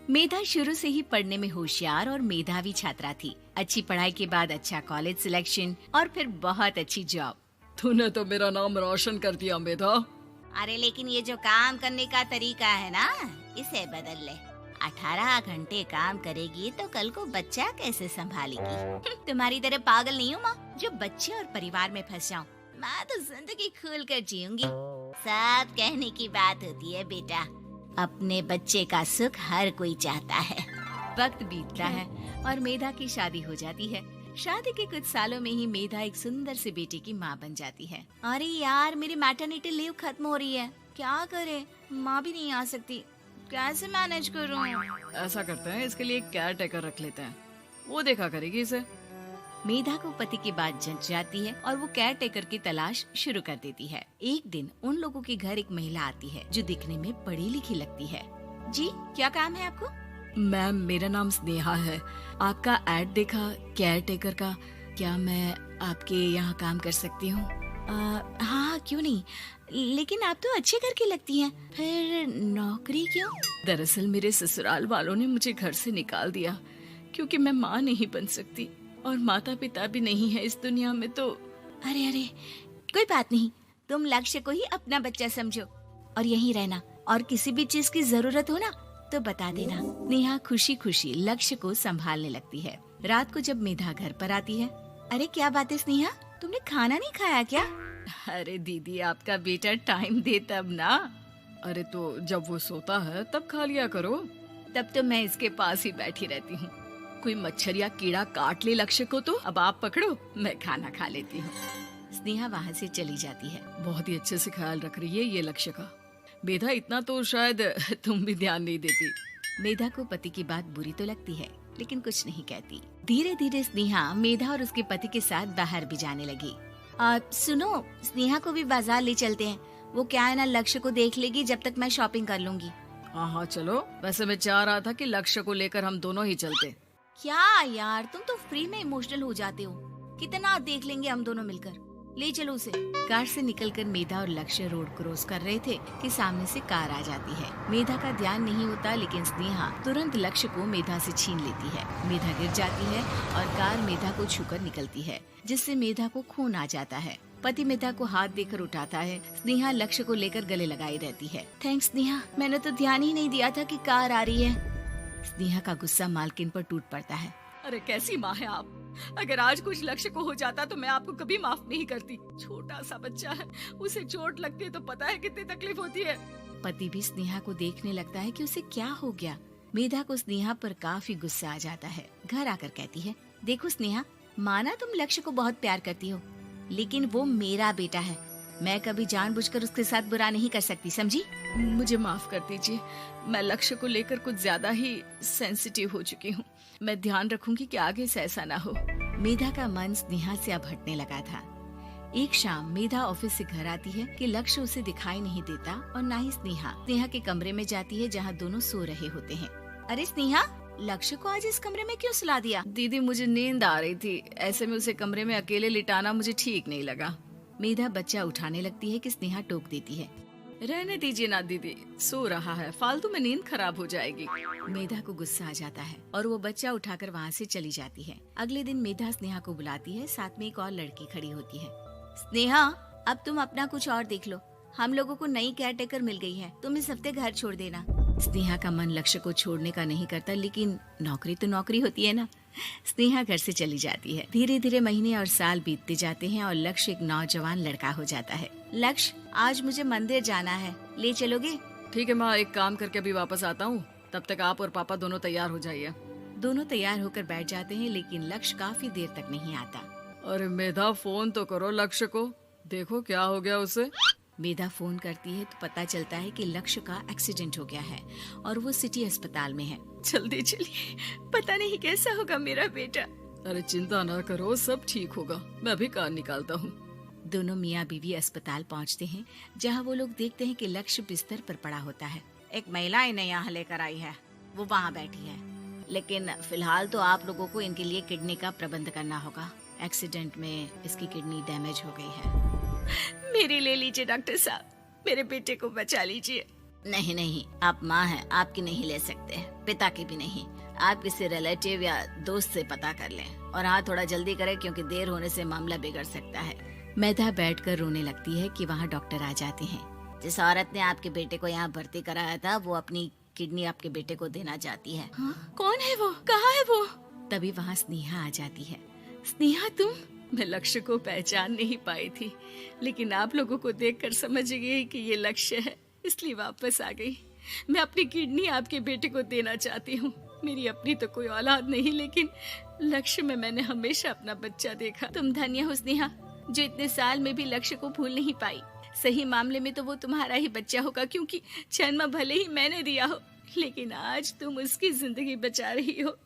मेधा शुरू से ही पढ़ने में होशियार और मेधावी छात्रा थी। अच्छी पढ़ाई के बाद अच्छा कॉलेज सिलेक्शन और फिर बहुत अच्छी जॉब। तूने तो मेरा नाम रोशन कर दिया मेधा। अरे लेकिन ये जो काम करने का तरीका है ना, इसे बदल ले। 18 घंटे काम करेगी तो कल को बच्चा कैसे संभालेगी? तुम्हारी तरह पागल नहीं हूँ माँ, जो बच्चे और परिवार में फंस जाऊँ। मैं तो जिंदगी खुल कर जीऊंगी। सब कहने की बात होती है बेटा, अपने बच्चे का सुख हर कोई चाहता है। वक्त बीतता है और मेधा की शादी हो जाती है। शादी के कुछ सालों में ही मेधा एक सुंदर से बेटे की माँ बन जाती है। अरे यार, मेरी मैटरनिटी लीव खत्म हो रही है, क्या करे? माँ भी नहीं आ सकती, कैसे मैनेज करूँ? ऐसा करते हैं, इसके लिए एक केयर टेकर रख लेते हैं, वो देखा करेगी इसे। मेधा को पति की बात जंच जाती है और वो केयर टेकर की तलाश शुरू कर देती है। एक दिन उन लोगों के घर एक महिला आती है जो दिखने में पढ़ी लिखी लगती है। जी, क्या काम है आपको? मैम, मेरा नाम स्नेहा है। आपका एड देखा केयर टेकर का, क्या मैं आपके यहाँ काम कर सकती हूँ? हाँ, क्यों नहीं, लेकिन आप तो अच्छे घर की लगती हैं, फिर नौकरी क्यों? दरअसल मेरे ससुराल वालों ने मुझे घर से निकाल दिया क्योंकि मैं माँ नहीं बन सकती और माता पिता भी नहीं है इस दुनिया में। तो अरे अरे, कोई बात नहीं, तुम लक्ष्य को ही अपना बच्चा समझो और यहीं रहना, और किसी भी चीज की जरूरत हो ना तो बता देना। नेहा खुशी खुशी लक्ष्य को संभालने लगती है। रात को जब मेधा घर पर आती है, अरे क्या बात है स्नेहा, तुमने खाना नहीं खाया क्या? अरे दीदी, आपका बेटा टाइम दे तब ना। अरे तो जब वो सोता है तब खा लिया करो। तब तो मैं इसके पास ही बैठी रहती हूँ। कोई मच्छर या कीड़ा काट ले लक्ष्य को तो अब आप पकड़ो, मैं खाना खा लेती हूँ। स्नेहा वहाँ से चली जाती है। बहुत ही अच्छे से ख्याल रख रही है ये लक्ष्य का। मेधा, इतना तो शायद तुम भी ध्यान नहीं देती। मेधा को पति की बात बुरी तो लगती है, लेकिन कुछ नहीं कहती। धीरे धीरे स्नेहा मेधा और उसके पति के साथ बाहर भी जाने लगी। सुनो, स्नेहा को भी बाजार ले चलते हैं, वो क्या है ना, लक्ष्य को देख लेगी जब तक मैं शॉपिंग कर लूंगी। हाँ चलो, वैसे मैं चाह रहा था कि लक्ष्य को लेकर हम दोनों ही चलते। क्या यार, तुम तो फ्री में इमोशनल हो जाते हो, कितना देख लेंगे हम दोनों मिलकर, ले चलो उसे। कार से निकलकर मेधा और लक्ष्य रोड क्रॉस कर रहे थे कि सामने से कार आ जाती है। मेधा का ध्यान नहीं होता, लेकिन स्नेहा तुरंत लक्ष्य को मेधा से छीन लेती है। मेधा गिर जाती है और कार मेधा को छूकर निकलती है, जिससे मेधा को खून आ जाता है। पति मेधा को हाथ देकर उठाता है। स्नेहा लक्ष्य को लेकर गले लगाई रहती है। थैंक्स स्नेहा, मैंने तो ध्यान ही नहीं दिया था कि कार आ रही है। स्नेहा का गुस्सा मालकिन पर टूट पड़ता है। अरे कैसी माँ है आप, अगर आज कुछ लक्ष्य को हो जाता तो मैं आपको कभी माफ नहीं करती। छोटा सा बच्चा है, उसे चोट लगती है तो पता है कितनी तकलीफ होती है। पति भी स्नेहा को देखने लगता है कि उसे क्या हो गया। मेधा को स्नेहा पर काफी गुस्सा आ जाता है। घर आकर कहती है, देखो स्नेहा, माना तुम लक्ष्य को बहुत प्यार करती हो, लेकिन वो मेरा बेटा है, मैं कभी जानबूझकर उसके साथ बुरा नहीं कर सकती, समझी? मुझे माफ कर दीजिए, मैं लक्ष्य को लेकर कुछ ज्यादा ही सेंसिटिव हो चुकी हूँ। मैं ध्यान रखूंगी कि आगे से ऐसा ना हो। मेधा का मन स्नेहा से अब हटने लगा था। एक शाम मेधा ऑफिस से घर आती है कि लक्ष्य उसे दिखाई नहीं देता और ना ही स्नेहा। स्नेहा के कमरे में जाती है जहाँ दोनों सो रहे होते हैं। अरे स्नेहा, लक्ष्य को आज इस कमरे में क्यों सुला दिया? दीदी, मुझे नींद आ रही थी, ऐसे में उसे कमरे में अकेले लिटाना मुझे ठीक नहीं लगा। मेधा बच्चा उठाने लगती है कि स्नेहा टोक देती है। रहने दीजिए ना दीदी, सो रहा है, फालतू में नींद खराब हो जाएगी। मेधा को गुस्सा आ जाता है और वो बच्चा उठाकर वहाँ से चली जाती है। अगले दिन मेधा स्नेहा को बुलाती है, साथ में एक और लड़की खड़ी होती है। स्नेहा, अब तुम अपना कुछ और देख लो, हम लोगों को नई केयर टेकर मिल गई है, तुम इस हफ्ते घर छोड़ देना। स्नेहा का मन लक्ष्य को छोड़ने का नहीं करता, लेकिन नौकरी तो नौकरी होती है ना। स्नेहा घर से चली जाती है। धीरे धीरे महीने और साल बीतते जाते हैं और लक्ष्य एक नौजवान लड़का हो जाता है। लक्ष्य, आज मुझे मंदिर जाना है, ले चलोगे? ठीक है माँ, एक काम करके अभी वापस आता हूँ, तब तक आप और पापा दोनों तैयार हो जाइए। दोनों तैयार होकर बैठ जाते हैं, लेकिन लक्ष्य काफी देर तक नहीं आता। अरे मेधा, फोन तो करो लक्ष्य को, देखो क्या हो गया उसे। मेधा फोन करती है तो पता चलता है कि लक्ष्य का एक्सीडेंट हो गया है और वो सिटी अस्पताल में है। जल्दी चलिए, पता नहीं कैसा होगा मेरा बेटा। अरे चिंता ना करो, सब ठीक होगा, मैं अभी कार निकालता हूँ। दोनों मियाँ बीवी अस्पताल पहुँचते हैं, जहाँ वो लोग देखते हैं कि लक्ष्य बिस्तर पर पड़ा होता है। एक महिला इन्हें यहाँ लेकर आई है, वो वहाँ बैठी है, लेकिन फिलहाल तो आप लोगों को इनके लिए किडनी का प्रबंध करना होगा। एक्सीडेंट में इसकी किडनी डैमेज हो गई है। मेरी ले लीजिए डॉक्टर साहब, मेरे बेटे को बचा लीजिए। नहीं नहीं, आप माँ हैं, आपकी नहीं ले सकते, पिता की भी नहीं। आप किसी रिलेटिव या दोस्त से पता कर लें, और हाँ थोड़ा जल्दी करें क्योंकि देर होने से मामला बिगड़ सकता है। मेधा बैठकर रोने लगती है कि वहाँ डॉक्टर आ जाते हैं। जिस औरत ने आपके बेटे को यहाँ भर्ती कराया था वो अपनी किडनी आपके बेटे को देना चाहती है। कौन है वो? कहाँ है वो? तभी वहाँ स्नेहा आ जाती है। स्नेहा तुम? मैं लक्ष्य को पहचान नहीं पाई थी, लेकिन आप लोगों को देखकर समझ गई कि ये लक्ष्य है, इसलिए वापस आ गई। मैं अपनी किडनी आपके बेटे को देना चाहती हूँ। मेरी अपनी तो कोई औलाद नहीं, लेकिन लक्ष्य में मैंने हमेशा अपना बच्चा देखा। तुम धन्य हो स्नेहा, जो इतने साल में भी लक्ष्य को भूल नहीं पाई। सही मामले में तो वो तुम्हारा ही बच्चा होगा, क्योंकि जन्म भले ही मैंने दिया हो, लेकिन आज तुम उसकी जिंदगी बचा रही हो।